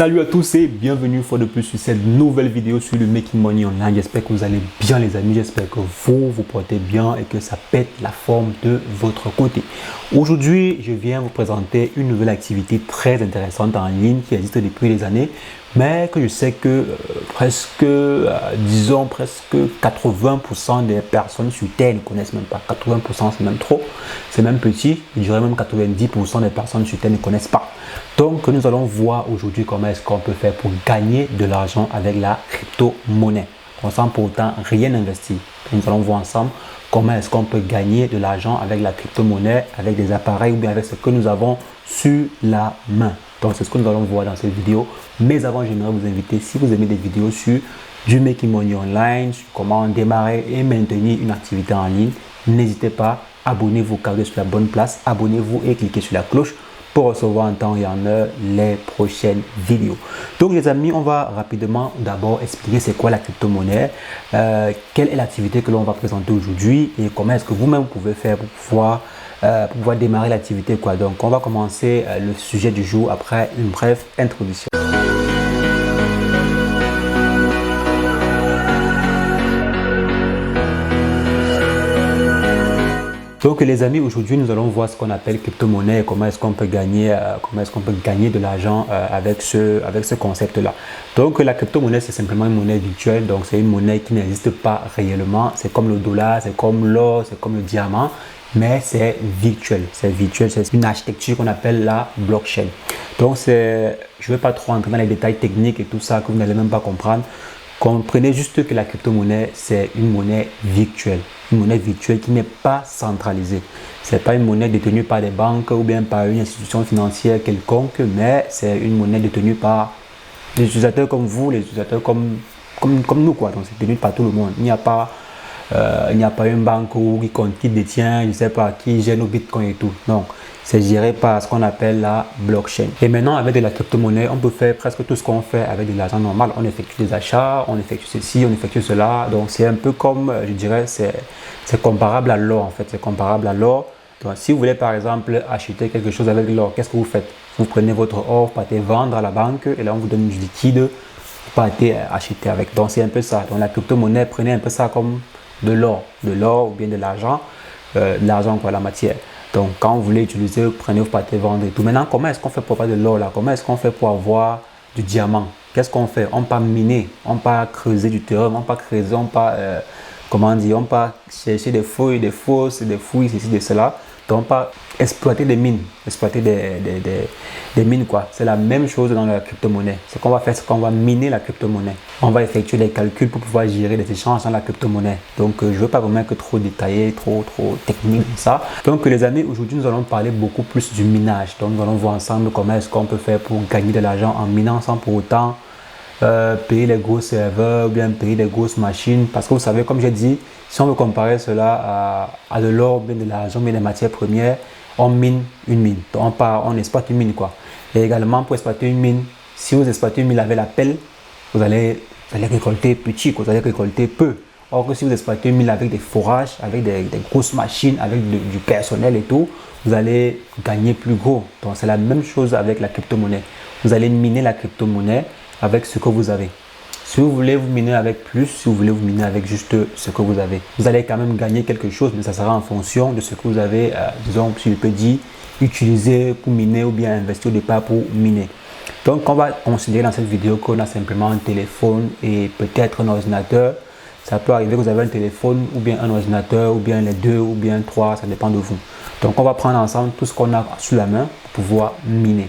Salut à tous et bienvenue une fois de plus sur cette nouvelle vidéo sur le Making Money Online. J'espère que vous allez bien les amis, j'espère que vous portez bien et que ça pète la forme de votre côté. Aujourd'hui, je viens vous présenter une nouvelle activité très intéressante en ligne qui existe depuis des années, mais que je sais que disons presque 80% des personnes sur Terre ne connaissent même pas. 80% c'est même trop, c'est même petit, je dirais même 90% des personnes sur Terre ne connaissent pas. Donc nous allons voir aujourd'hui comment est-ce qu'on peut faire pour gagner de l'argent avec la crypto-monnaie, sans pour autant rien investir. Nous allons voir ensemble comment est-ce qu'on peut gagner de l'argent avec la crypto-monnaie, avec des appareils ou bien avec ce que nous avons sur la main. Donc c'est ce que nous allons voir dans cette vidéo. Mais avant, j'aimerais vous inviter, si vous aimez des vidéos sur du Making Money Online, sur comment démarrer et maintenir une activité en ligne, n'hésitez pas, abonnez-vous car vous êtes sur la bonne place, abonnez-vous et cliquez sur la cloche pour recevoir en temps et en heure les prochaines vidéos. Donc les amis, on va rapidement d'abord expliquer c'est quoi la crypto-monnaie, quelle est l'activité que l'on va présenter aujourd'hui et comment est-ce que vous-même pouvez faire pour pouvoir démarrer l'activité. Donc on va commencer le sujet du jour après une brève introduction. Donc les amis, aujourd'hui nous allons voir ce qu'on appelle crypto-monnaie et comment est-ce qu'on peut gagner, de l'argent avec ce concept-là. Donc la crypto-monnaie c'est simplement une monnaie virtuelle, donc c'est une monnaie qui n'existe pas réellement. C'est comme le dollar, c'est comme l'or, c'est comme le diamant, mais c'est virtuel. C'est une architecture qu'on appelle la blockchain. Donc je ne vais pas trop entrer dans les détails techniques et tout ça que vous n'allez même pas comprendre. Comprenez juste que la crypto-monnaie, c'est une monnaie virtuelle. Une monnaie virtuelle qui n'est pas centralisée. Ce n'est pas une monnaie détenue par des banques ou bien par une institution financière quelconque, mais c'est une monnaie détenue par des utilisateurs comme vous, les utilisateurs comme nous. Donc c'est détenu par tout le monde. Il n'y a pas une banque qui détient, je ne sais pas, qui gère nos bitcoins et tout. Donc, c'est géré par ce qu'on appelle la blockchain. Et maintenant, avec de la crypto-monnaie, on peut faire presque tout ce qu'on fait avec de l'argent normal. On effectue des achats, on effectue ceci, on effectue cela. Donc, c'est un peu comme, je dirais, c'est comparable à l'or en fait. C'est comparable à l'or. Donc, si vous voulez par exemple acheter quelque chose avec l'or, qu'est-ce que vous faites? Vous prenez votre or, vous partez vendre à la banque et là, on vous donne du liquide, vous partez acheter avec. Donc, c'est un peu ça. Donc, la crypto-monnaie, prenez un peu ça comme de l'or ou bien de l'argent quoi, la matière. Donc quand vous voulez utiliser, vous prenez, vous partez vendre et tout. Maintenant, comment est-ce qu'on fait pour avoir de l'or là? Comment est-ce qu'on fait pour avoir du diamant? Qu'est-ce qu'on fait? On peut miner, on peut creuser du terrain, on peut creuser, on peut on peut chercher des fouilles, des fosses, des fouilles, ceci, de cela. Donc on peut exploiter des mines, exploiter des mines quoi. C'est la même chose dans la crypto-monnaie. Ce qu'on va faire, c'est qu'on va miner la crypto-monnaie. On va effectuer des calculs pour pouvoir gérer des échanges dans la crypto-monnaie. Donc je ne veux pas vraiment être trop détaillé, trop technique comme ça. Donc les amis, aujourd'hui nous allons parler beaucoup plus du minage. Donc nous allons voir ensemble comment est-ce qu'on peut faire pour gagner de l'argent en minant sans pour autant payer les gros serveurs ou bien payer les grosses machines. Parce que vous savez, comme j'ai dit, si on veut comparer cela à de l'or, bien de l'argent, bien des matières premières, on mine une mine. Donc on exploite une mine quoi. Et également pour exploiter une mine, si vous exploitez une mine avec la pelle, vous allez récolter petit, vous allez récolter peu. Or que si vous exploitez une mine avec des forages, avec des grosses machines, avec du personnel et tout, vous allez gagner plus gros. Donc c'est la même chose avec la crypto-monnaie. Vous allez miner la crypto-monnaie avec ce que vous avez. Si vous voulez vous miner avec plus, si vous voulez vous miner avec juste ce que vous avez, vous allez quand même gagner quelque chose, mais ça sera en fonction de ce que vous avez, disons, si je peux dire, utiliser pour miner ou bien investir au départ pour miner. Donc, on va considérer dans cette vidéo qu'on a simplement un téléphone et peut-être un ordinateur. Ça peut arriver que vous avez un téléphone ou bien un ordinateur ou bien les deux ou bien trois, ça dépend de vous. Donc, on va prendre ensemble tout ce qu'on a sous la main pour pouvoir miner.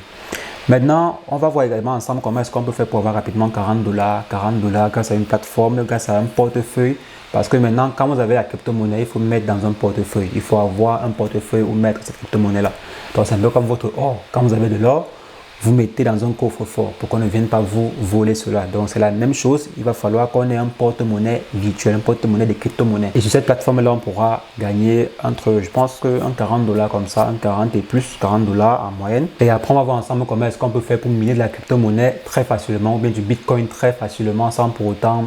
Maintenant, on va voir également ensemble comment est-ce qu'on peut faire pour avoir rapidement $40 grâce à une plateforme, grâce à un portefeuille. Parce que maintenant, quand vous avez la crypto-monnaie, il faut mettre dans un portefeuille. Il faut avoir un portefeuille où mettre cette crypto-monnaie-là. Donc, c'est un peu comme votre or. Quand vous avez de l'or, vous mettez dans un coffre-fort pour qu'on ne vienne pas vous voler cela. Donc, c'est la même chose. Il va falloir qu'on ait un porte-monnaie virtuel, un porte-monnaie de crypto-monnaie. Et sur cette plateforme-là, on pourra gagner entre, je pense, un $40 comme ça, un 40 et plus, $40 en moyenne. Et après, on va voir ensemble comment est-ce qu'on peut faire pour miner de la crypto-monnaie très facilement ou bien du bitcoin très facilement sans pour autant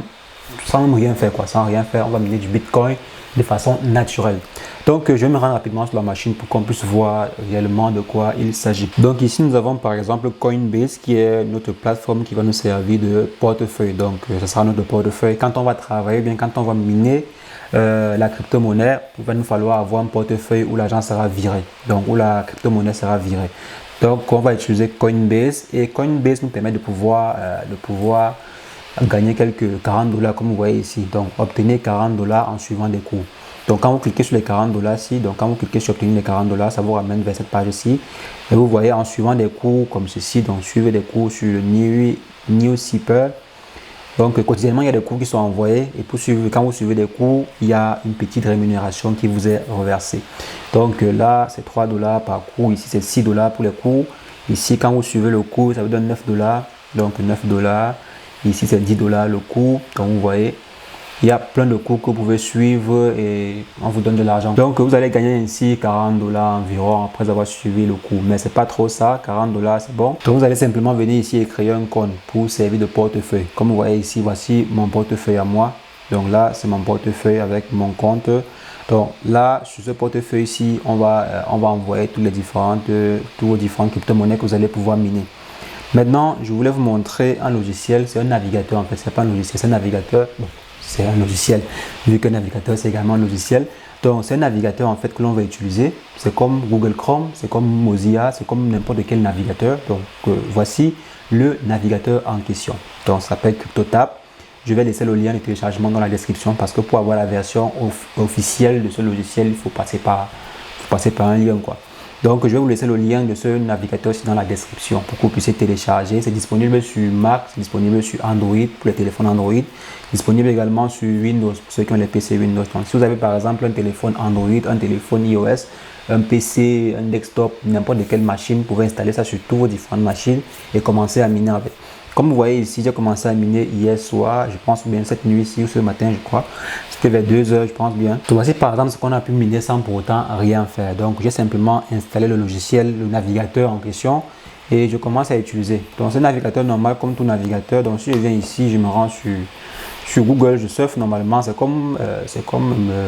sans rien faire quoi, sans rien faire, on va miner du Bitcoin de façon naturelle. Donc je vais me rendre rapidement sur la machine pour qu'on puisse voir réellement de quoi il s'agit. Donc ici nous avons par exemple Coinbase qui est notre plateforme qui va nous servir de portefeuille. Donc ce sera notre portefeuille. Quand on va travailler, bien quand on va miner la crypto-monnaie, il va nous falloir avoir un portefeuille où l'argent sera viré. Donc où la crypto-monnaie sera virée. Donc on va utiliser Coinbase et Coinbase nous permet de pouvoir gagner quelques 40 dollars comme vous voyez ici. Donc obtenir 40 dollars en suivant des cours. Donc quand vous cliquez sur les 40 dollars ici, donc quand vous cliquez sur obtenir les 40 dollars, ça vous ramène vers cette page ici. Et vous voyez en suivant des cours comme ceci, donc suivez des cours sur le Newskeeper. Donc quotidiennement il y a des cours qui sont envoyés et pour suivre, quand vous suivez des cours, il y a une petite rémunération qui vous est reversée. Donc là c'est 3 dollars par cours, ici c'est 6 dollars pour les cours. Ici quand vous suivez le cours, ça vous donne 9 dollars, donc 9 dollars. Ici c'est 10 dollars le cours, donc vous voyez. Il y a plein de cours que vous pouvez suivre et on vous donne de l'argent. Donc vous allez gagner ainsi 40 dollars environ après avoir suivi le cours. Mais c'est pas trop ça, 40 dollars c'est bon. Donc vous allez simplement venir ici et créer un compte pour servir de portefeuille. Comme vous voyez ici, voici mon portefeuille à moi. Donc là c'est mon portefeuille avec mon compte. Donc là sur ce portefeuille ici, on va envoyer toutes vos différentes crypto-monnaies que vous allez pouvoir miner. Maintenant, je voulais vous montrer un logiciel, c'est un navigateur en fait, c'est pas un logiciel, c'est un navigateur. Bon, c'est un logiciel, vu que navigateur c'est également un logiciel. Donc c'est un navigateur en fait que l'on va utiliser. C'est comme Google Chrome, c'est comme Mozilla, c'est comme n'importe quel navigateur. Donc voici le navigateur en question. Donc ça s'appelle CryptoTab. Je vais laisser le lien de téléchargement dans la description parce que pour avoir la version officielle de ce logiciel, il faut passer par un lien quoi. Donc je vais vous laisser le lien de ce navigateur ici dans la description pour que vous puissiez télécharger. C'est disponible sur Mac, c'est disponible sur Android pour les téléphones Android, disponible également sur Windows pour ceux qui ont les PC Windows. Donc si vous avez par exemple un téléphone Android, un téléphone iOS, un PC, un desktop, n'importe quelle machine, vous pouvez installer ça sur toutes vos différentes machines et commencer à miner avec. Comme vous voyez ici, j'ai commencé à miner hier soir, je pense bien cette nuit ici ou ce matin je crois. C'était vers 2 heures, je pense bien. Donc voici par exemple ce qu'on a pu miner sans pour autant rien faire. Donc j'ai simplement installé le logiciel, le navigateur en question et je commence à utiliser. Donc c'est un navigateur normal comme tout navigateur. Donc si je viens ici, je me rends sur Google, je surfe normalement, c'est comme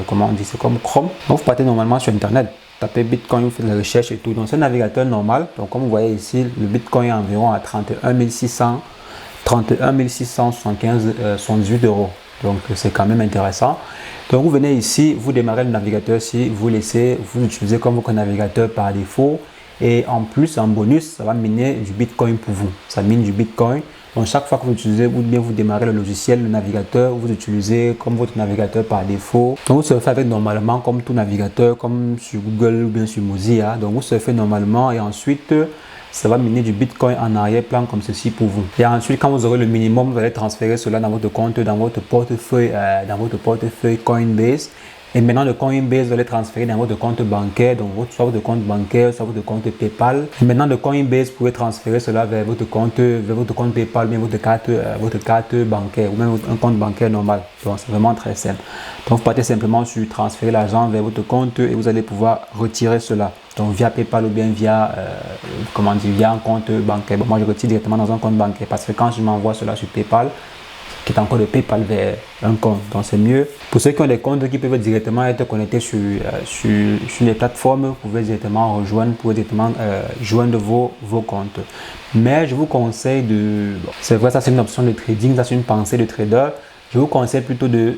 comment on dit, c'est comme Chrome. Donc vous partez normalement sur internet. Tapez Bitcoin, vous faites la recherche et tout. Donc c'est un navigateur normal. Donc comme vous voyez ici, le Bitcoin est environ à 31 678 euros. Donc c'est quand même intéressant. Donc vous venez ici, vous démarrez le navigateur ici, vous utilisez comme votre navigateur par défaut. Et en plus, en bonus, ça va miner du Bitcoin pour vous. Ça mine du Bitcoin. Donc chaque fois que vous utilisez ou bien vous démarrez le logiciel, le navigateur, vous utilisez comme votre navigateur par défaut. Donc vous surfez avec normalement comme tout navigateur, comme sur Google ou bien sur Mozilla. Donc vous surfez normalement et ensuite ça va miner du Bitcoin en arrière-plan comme ceci pour vous. Et ensuite, quand vous aurez le minimum, vous allez transférer cela dans votre compte, dans votre portefeuille Coinbase. Et maintenant, le Coinbase, vous allez transférer dans votre compte bancaire, donc soit votre compte bancaire, soit votre compte PayPal. Et maintenant, de Coinbase, vous pouvez transférer cela vers votre compte PayPal, bien votre carte bancaire ou même un compte bancaire normal. Donc, c'est vraiment très simple. Donc, vous partez simplement sur transférer l'argent vers votre compte et vous allez pouvoir retirer cela. Donc, via PayPal ou bien via un compte bancaire. Bon, moi, je retire directement dans un compte bancaire parce que quand je m'envoie cela sur PayPal, qui est encore de PayPal vers un compte. Donc c'est mieux. Pour ceux qui ont des comptes qui peuvent directement être connectés sur les plateformes, vous pouvez directement rejoindre, vous pouvez directement joindre vos comptes. Mais je vous conseille c'est vrai, ça c'est une option de trading, ça c'est une pensée de trader. Je vous conseille plutôt de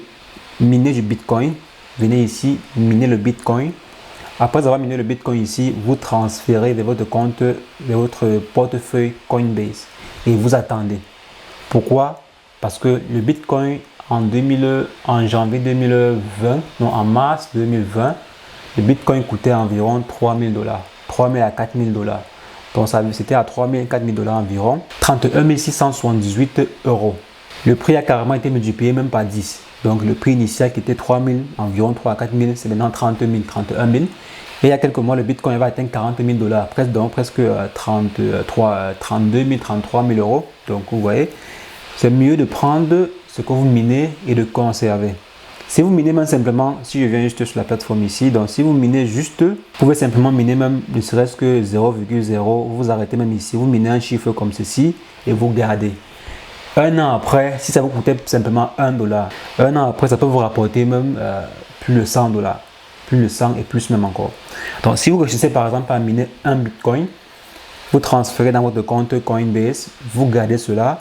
miner du Bitcoin. Venez ici, miner le Bitcoin. Après avoir miné le Bitcoin ici, vous transférez de votre compte, de votre portefeuille Coinbase et vous attendez. Pourquoi? Parce que le Bitcoin en janvier 2020, non en mars 2020, le Bitcoin coûtait environ 3000 dollars, 3000 à 4000 dollars. Donc c'était à 3000 à 4000 dollars environ, 31 678 euros. Le prix a carrément été multiplié même par 10. Donc le prix initial qui était 3000, environ 3 à 4000, c'est maintenant 30 000, 31 000. Et il y a quelques mois, le Bitcoin va atteindre 40 000 dollars, presque 32 000, 33 000 euros. Donc vous voyez, c'est mieux de prendre ce que vous minez et de conserver. Si vous minez même simplement, si je viens juste sur la plateforme ici, donc si vous minez juste, vous pouvez simplement miner même ne serait-ce que 0,0, vous arrêtez même ici, vous minez un chiffre comme ceci et vous gardez. Un an après, si ça vous coûtait simplement $1, un an après, ça peut vous rapporter même plus de $100, plus de 100 et plus même encore. Donc, si vous réussissez par exemple à miner un Bitcoin, vous transférez dans votre compte Coinbase, vous gardez cela.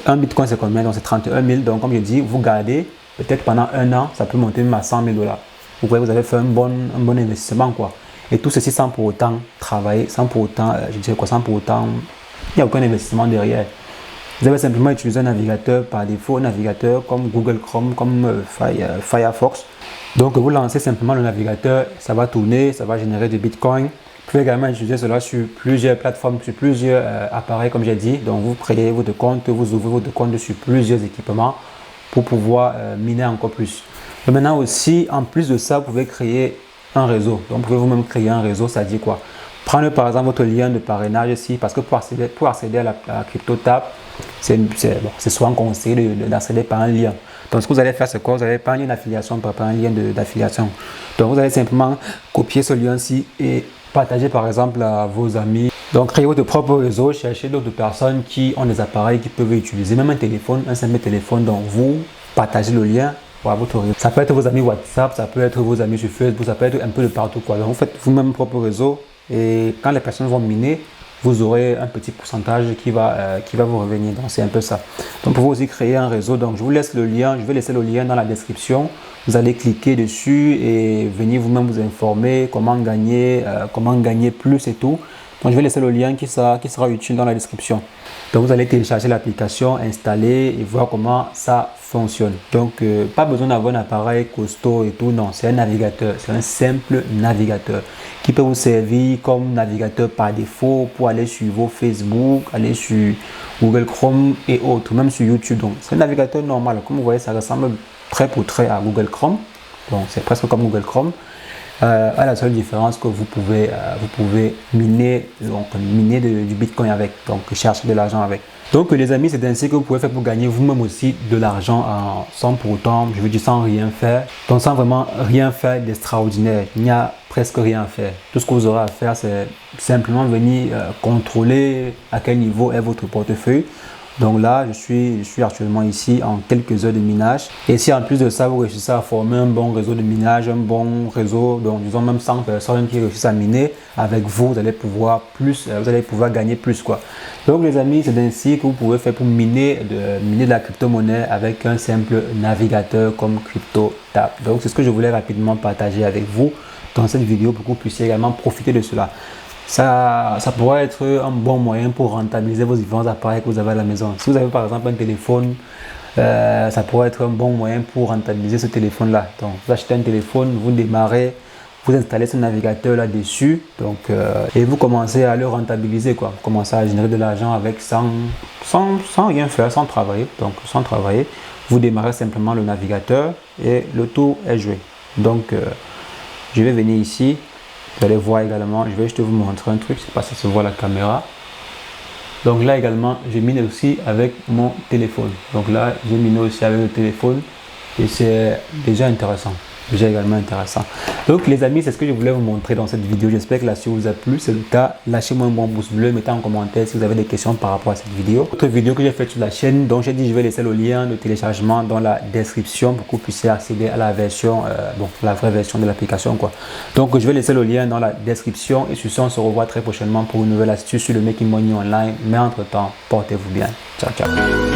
Un Bitcoin, c'est combien? Donc, c'est 31 000. Donc, comme je dis, vous gardez peut-être pendant un an, ça peut monter même à 100 000 $. Vous voyez, vous avez fait un bon investissement, quoi. Et tout ceci sans pour autant travailler, sans pour autant, je dirais quoi, sans pour autant, il n'y a aucun investissement derrière. Vous avez simplement utilisé un navigateur par défaut, un navigateur comme Google Chrome, comme Firefox. Donc, vous lancez simplement le navigateur, ça va tourner, ça va générer du Bitcoin. Vous pouvez également utiliser cela sur plusieurs plateformes, sur plusieurs appareils, comme j'ai dit. Donc, vous créez votre compte, vous ouvrez votre compte sur plusieurs équipements pour pouvoir miner encore plus. Et maintenant aussi, en plus de ça, vous pouvez créer un réseau. Donc, vous pouvez vous-même créer un réseau, ça dit quoi? Prenez par exemple votre lien de parrainage ici, parce que pour accéder à la CryptoTab, c'est souvent conseillé d'accéder par un lien. Donc, ce que vous allez faire, c'est quoi? Vous allez prendre une affiliation par un lien d'affiliation. Donc, vous allez simplement copier ce lien-ci et partager par exemple à vos amis. Donc, créez votre propre réseau, cherchez d'autres personnes qui ont des appareils qui peuvent utiliser, même un téléphone, un simple téléphone. Donc, vous partagez le lien pour votre réseau. Ça peut être vos amis WhatsApp, ça peut être vos amis sur Facebook, ça peut être un peu de partout, quoi. Donc, vous faites vous-même votre propre réseau et quand les personnes vont miner, vous aurez un petit pourcentage qui va vous revenir. Donc, c'est un peu ça. Donc, pour vous aussi créer un réseau, donc je vous laisse le lien, je vais laisser le lien dans la description. Vous allez cliquer dessus et venir vous-même vous informer comment gagner plus et tout. Donc, je vais laisser le lien qui sera utile dans la description. Donc, vous allez télécharger l'application, installer et voir comment ça fonctionne. Donc, pas besoin d'avoir un appareil costaud et tout. Non, c'est un navigateur. C'est un simple navigateur qui peut vous servir comme navigateur par défaut pour aller sur vos Facebook, aller sur Google Chrome et autres, même sur YouTube. Donc, c'est un navigateur normal. Comme vous voyez, ça ressemble trait pour trait à Google Chrome. Donc, c'est presque comme Google Chrome. À la seule différence que vous pouvez miner du Bitcoin avec, donc chercher de l'argent avec. Donc les amis, c'est ainsi que vous pouvez faire pour gagner vous-même aussi de l'argent sans pour autant, je veux dire sans rien faire, donc sans vraiment rien faire d'extraordinaire. Il n'y a presque rien à faire. Tout ce que vous aurez à faire, c'est simplement venir contrôler à quel niveau est votre portefeuille. Donc là, je suis actuellement ici en quelques heures de minage. Et si en plus de ça, vous réussissez à former un bon réseau de minage, un bon réseau, donc disons même 100 personnes qui réussissent à miner, avec vous, vous allez pouvoir gagner plus, quoi. Donc les amis, c'est ainsi que vous pouvez faire pour miner de la crypto-monnaie avec un simple navigateur comme CryptoTab. Donc c'est ce que je voulais rapidement partager avec vous dans cette vidéo pour que vous puissiez également profiter de cela. Ça pourrait être un bon moyen pour rentabiliser vos différents appareils que vous avez à la maison. Si vous avez par exemple un téléphone, ça pourrait être un bon moyen pour rentabiliser ce téléphone-là. Donc, vous achetez un téléphone, vous démarrez, vous installez ce navigateur là-dessus, et vous commencez à le rentabiliser, quoi. Vous commencez à générer de l'argent avec sans rien faire, sans travailler. Donc, sans travailler, vous démarrez simplement le navigateur et le tour est joué. Donc, je vais venir ici. Vous allez voir également, je vais juste vous montrer un truc, je ne sais pas si ça se voit la caméra. Donc là également, je mine aussi avec mon téléphone. Donc là, j'ai miné aussi avec le téléphone et c'est déjà intéressant. Déjà également intéressant. Donc les amis, c'est ce que je voulais vous montrer dans cette vidéo. J'espère que la vidéo vous a plu. C'est le cas, lâchez-moi un bon pouce bleu, mettez en commentaire si vous avez des questions par rapport à cette vidéo. Autre vidéo que j'ai faite sur la chaîne, donc j'ai dit je vais laisser le lien de téléchargement dans la description pour que vous puissiez accéder à la version, la vraie version de l'application, quoi. Donc je vais laisser le lien dans la description et sur ce on se revoit très prochainement pour une nouvelle astuce sur le Making Money Online. Mais entre temps, portez-vous bien. Ciao, ciao.